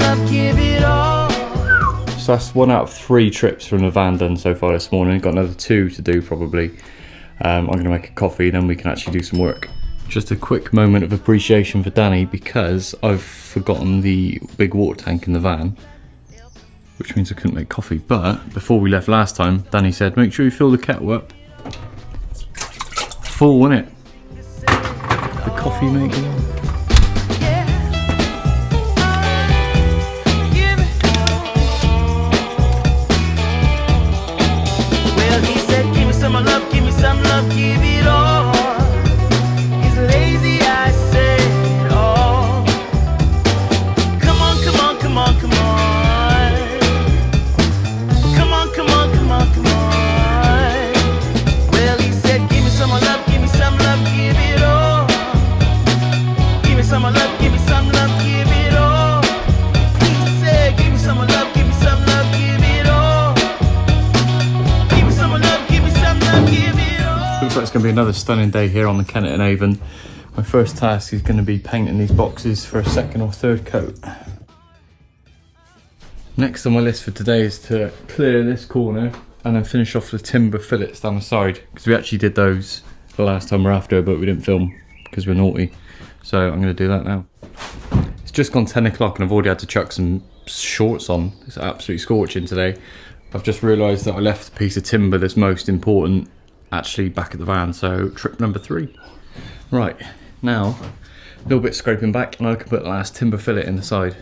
love, give it all. So that's 1 out of 3 trips from the van done so far this morning. Got another 2 to do probably. I'm going to make a coffee, then we can actually do some work. Just a quick moment of appreciation for Danny because I've forgotten the big water tank in the van, which means I couldn't make coffee. But before we left last time, Danny said, make sure you fill the kettle up. Full, wasn't it? The coffee maker. Well, he said, give me some love, give me some love, give it all. He's lazy, I said, oh. Come on, come on, come on, come on. Come on, come on, come on, come on. Well, he said, give me some love, give me some love, give it all. Give me some love, give me some love, give it all. He said, give me some love, give me some love, give it all. Give me some love, give me some love, give it all. Looks like it's going to be another stunning day here on the Kennet and Avon. My first task is going to be painting these boxes for a 2nd or 3rd coat. Next on my list for today is to clear this corner and then finish off the timber fillets down the side, because we actually did those the last time we're after, but we didn't film because we're naughty. So I'm going to do that now. It's just gone 10 o'clock and I've already had to chuck some shorts on. It's absolutely scorching today. I've just realised that I left the piece of timber that's most important actually back at the van, so trip number 3. Right, now a little bit scraping back and I can put the last timber fillet in the side.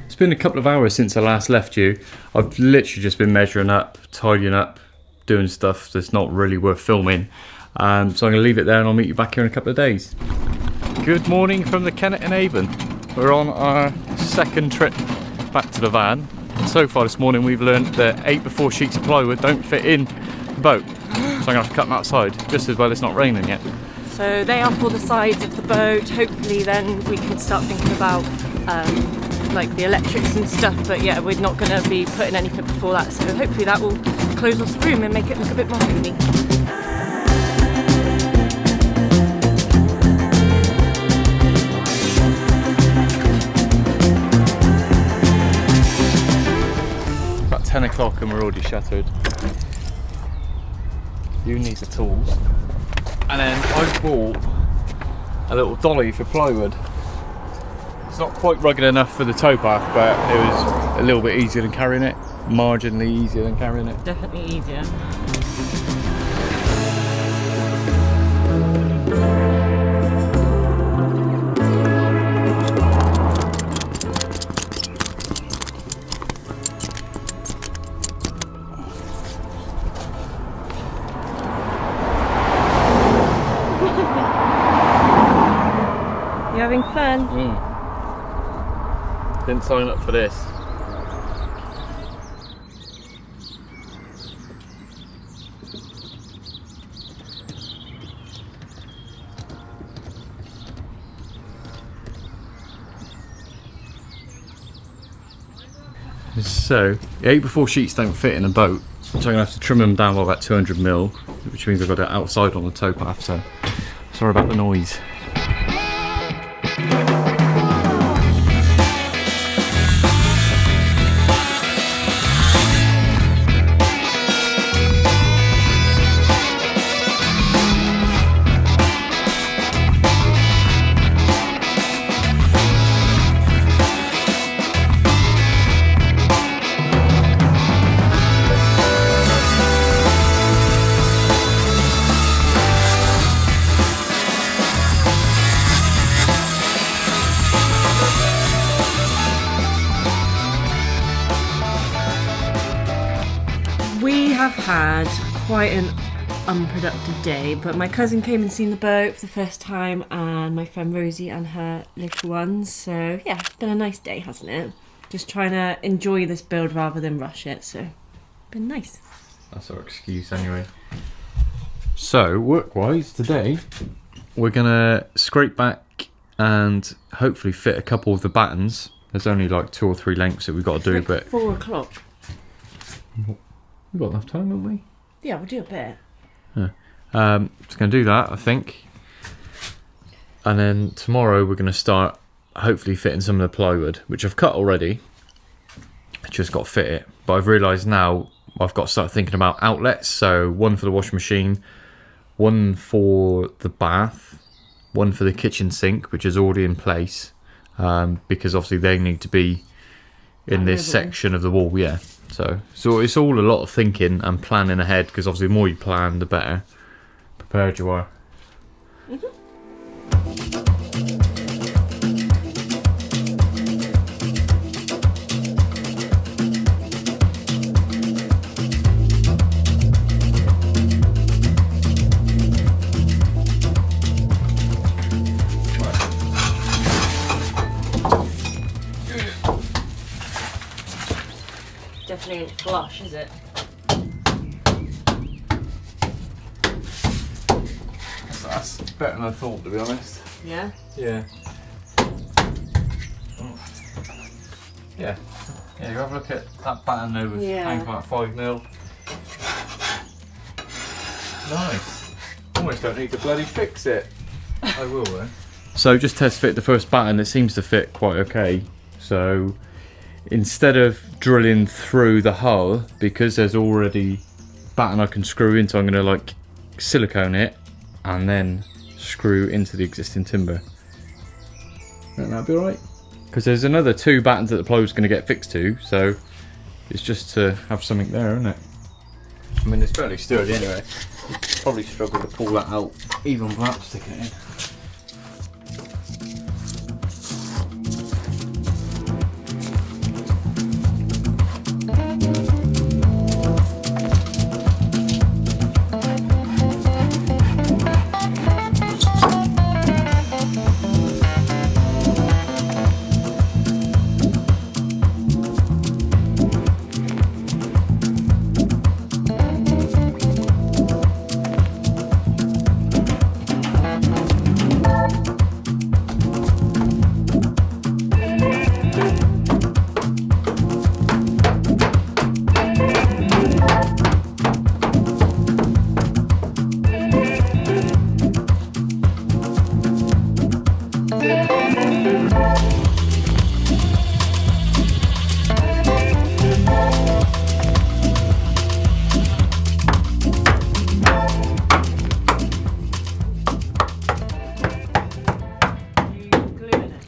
It's been a couple of hours since I last left you. I've literally just been measuring up, tidying up, doing stuff that's not really worth filming. So I'm going to leave it there and I'll meet you back here in a couple of days. Good morning from the Kennet and Avon. We're on our 2nd trip back to the van. So far this morning we've learned that 8x4 sheets of plywood don't fit in the boat. So I'm going to have to cut them outside, just as well it's not raining yet. So they are for the sides of the boat. Hopefully then we can start thinking about like the electrics and stuff, but yeah, we're not going to be putting anything before that, so hopefully that will close off the room and make it look a bit more homey. About 10 o'clock and we're already shattered. You need the tools. And then I bought a little dolly for plywood. It's not quite rugged enough for the towpath, but it was a little bit easier than carrying it. Marginally easier than carrying it. Definitely easier. You having fun? Didn't sign up for this. So, the 8x4 sheets don't fit in a boat, so I'm going to have to trim them down by about 200mm, which means I've got it outside on the towpath, so sorry about the noise. We have had quite an unproductive day, but my cousin came and seen the boat for the first time, and my friend Rosie and her little ones. So yeah, it's been a nice day, hasn't it? Just trying to enjoy this build rather than rush it, so been nice. That's our excuse anyway. So work-wise today, we're gonna scrape back and hopefully fit a couple of the battens. There's only like 2 or 3 lengths that we've got to do, Like but 4 o'clock. we've got enough time, haven't we? Yeah, we'll do a bit. Just gonna do that, I think, and then tomorrow we're gonna start hopefully fitting some of the plywood, which I've cut already. I just got to fit it, but I've realised now I've got to start thinking about outlets. So one for the washing machine, one for the bath, one for the kitchen sink, which is already in place, because obviously they need to be in this section of the wall. Yeah, so it's all a lot of thinking and planning ahead, because obviously the more you plan, the better prepared you are. Definitely ain't flush, is it? That's better than I thought, to be honest. Yeah. Yeah. Yeah. Yeah, you have a look at that batten there with hang about 5 mil. Nice. Almost don't need to bloody fix it. I will though. So just test fit the first batten. It seems to fit quite okay. So instead of drilling through the hull, because there's already batten I can screw into, I'm going to like silicone it and then screw into the existing timber. Think that'll be alright? Because there's another 2 battens that the plywood's going to get fixed to, so it's just to have something there, isn't it? I mean, it's fairly sturdy anyway. Probably struggle to pull that out even without sticking it in.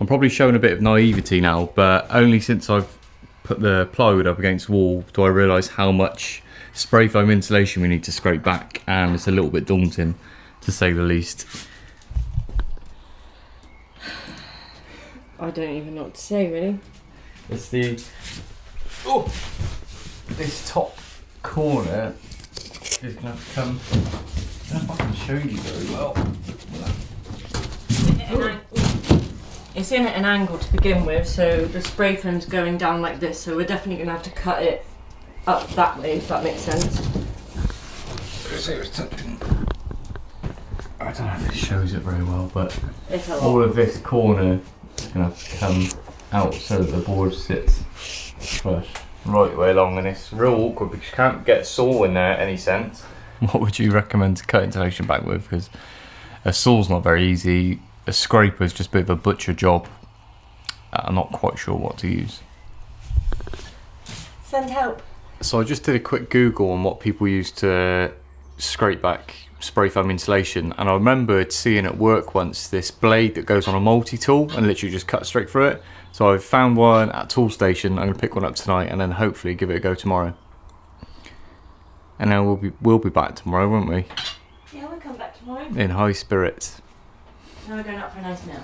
Probably showing a bit of naivety now, but only since I've put the plywood up against the wall do I realise how much spray foam insulation we need to scrape back, and it's a little bit daunting to say the least. I don't even know what to say, really. It's this top corner is going to have to come. I don't know if I can show you very well. It's in at an angle to begin with, so the spray foam's going down like this, so we're definitely going to have to cut it up that way, if that makes sense. I don't know if it shows it very well, but It's a lot. all of this corner is going to have to come out so that the board sits flush right way along, and it's real awkward because you can't get a saw in there any sense. What would you recommend to cut insulation back with? Because a saw's not very easy. A scraper is just a bit of a butcher job. I'm not quite sure what to use. Send help. So I just did a quick Google on what people use to scrape back spray foam insulation, and I remembered seeing at work once this blade that goes on a multi-tool and literally just cuts straight through it. So I've found one at Tool Station. I'm going to pick one up tonight and then hopefully give it a go tomorrow. And then we'll be back tomorrow, won't we? Yeah, we'll come back tomorrow. In high spirits. Now we're going out for a nice meal.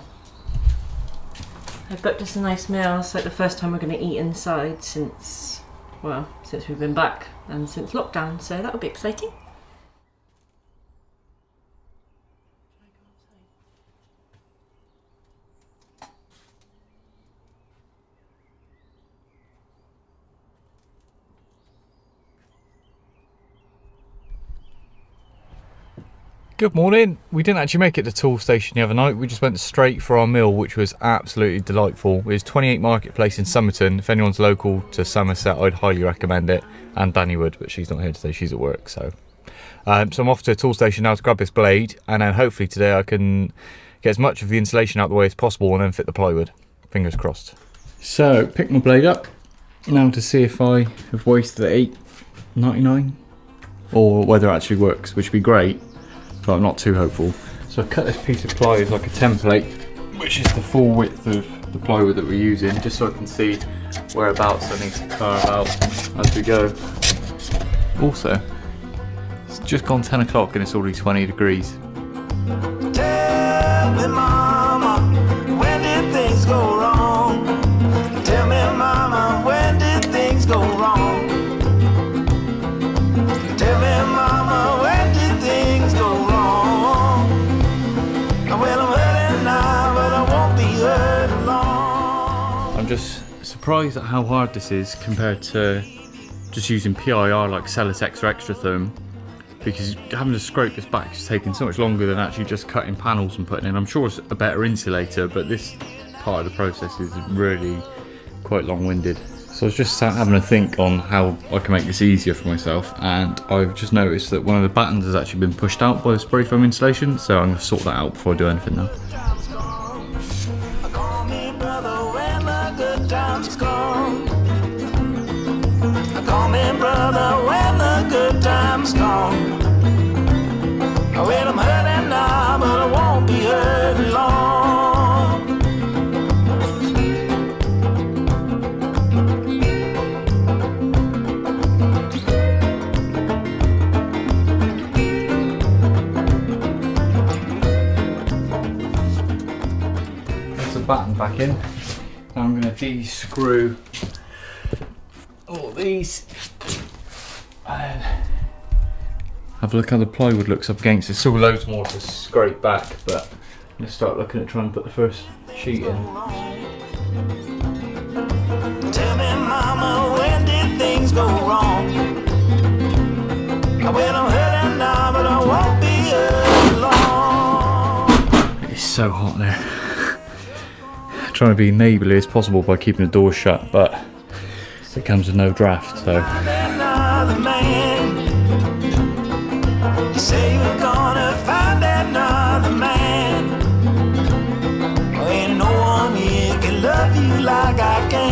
I booked us a nice meal. It's like the first time we're going to eat inside since we've been back and since lockdown, so that'll be exciting. Good morning. We didn't actually make it to the tool station the other night. We just went straight for our meal, which was absolutely delightful. It was 28 Marketplace in Somerton. If anyone's local to Somerset, I'd highly recommend it. And Danni would, but she's not here today. She's at work. So I'm off to a tool station now to grab this blade, and then hopefully today I can get as much of the insulation out of the way as possible and then fit the plywood. Fingers crossed. So pick my blade up now to see if I have wasted $8.99 or whether it actually works, which would be great. But I'm not too hopeful. So I cut this piece of ply as like a template, which is the full width of the plywood that we're using, just so I can see whereabouts I need to carve out as we go. Also, it's just gone 10 o'clock and it's already 20 degrees. Tell me, mama, when did things go wrong? Tell me, mama, when did things go wrong? Tell me, mama, when did things go wrong? Well, I'm hurting now, but I won't be hurt long. I'm just surprised at how hard this is compared to just using PIR like Celotex or Extratherm, because having to scrape this back is taking so much longer than actually just cutting panels and putting in. I'm sure it's a better insulator, but this part of the process is really quite long-winded. So I was just having a think on how I can make this easier for myself, and I've just noticed that one of the battens has actually been pushed out by the spray foam insulation, so I'm going to sort that out before I do anything now. Call me brother when the good times come. Call me brother when the good times come. Well, I'm hurting now, but I won't be hurt long. Batten back in. Now I'm going to de-screw all these and have a look how the plywood looks up against. There's still loads more to scrape back, but I'm going to start looking at trying to put the first sheet in. Tell me, mama, when did things go wrong? Well, I'm hurting now, but I won't be hurt long. It's so hot there. Trying to be neighbourly as possible by keeping the door shut, but it comes with no draft, so. Another man. You say you're gonna find another man. Oh, ain't no one here can love you like I can.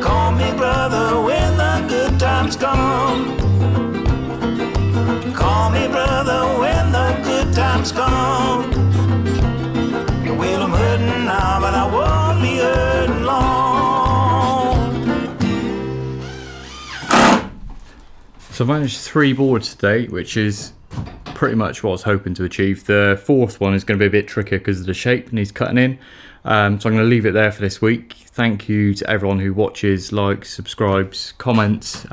Call me brother when the good times come. Call me brother when the good times come. Well, I'm hurting now, but I won't be hurting long. So I managed 3 boards today, which is pretty much what I was hoping to achieve. The 4th one is going to be a bit trickier because of the shape needs cutting in. So I'm going to leave it there for this week. Thank you to everyone who watches, likes, subscribes, comments.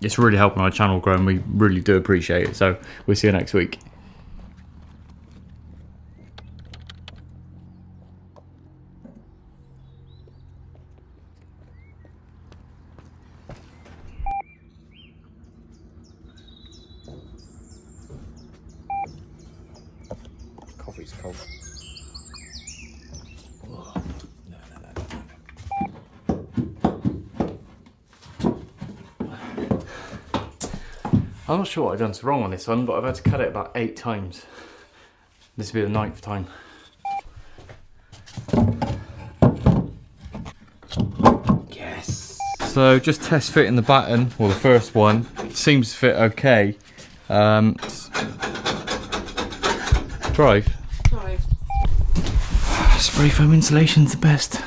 It's really helping our channel grow and we really do appreciate it. So we'll see you next week. Coffee's cold. I'm not sure what I've done so wrong on this one, but I've had to cut it about 8 times. This will be the 9th time. So just test fitting the batten, well the first one, it seems to fit okay. Drive. Drive. Spray foam insulation's the best.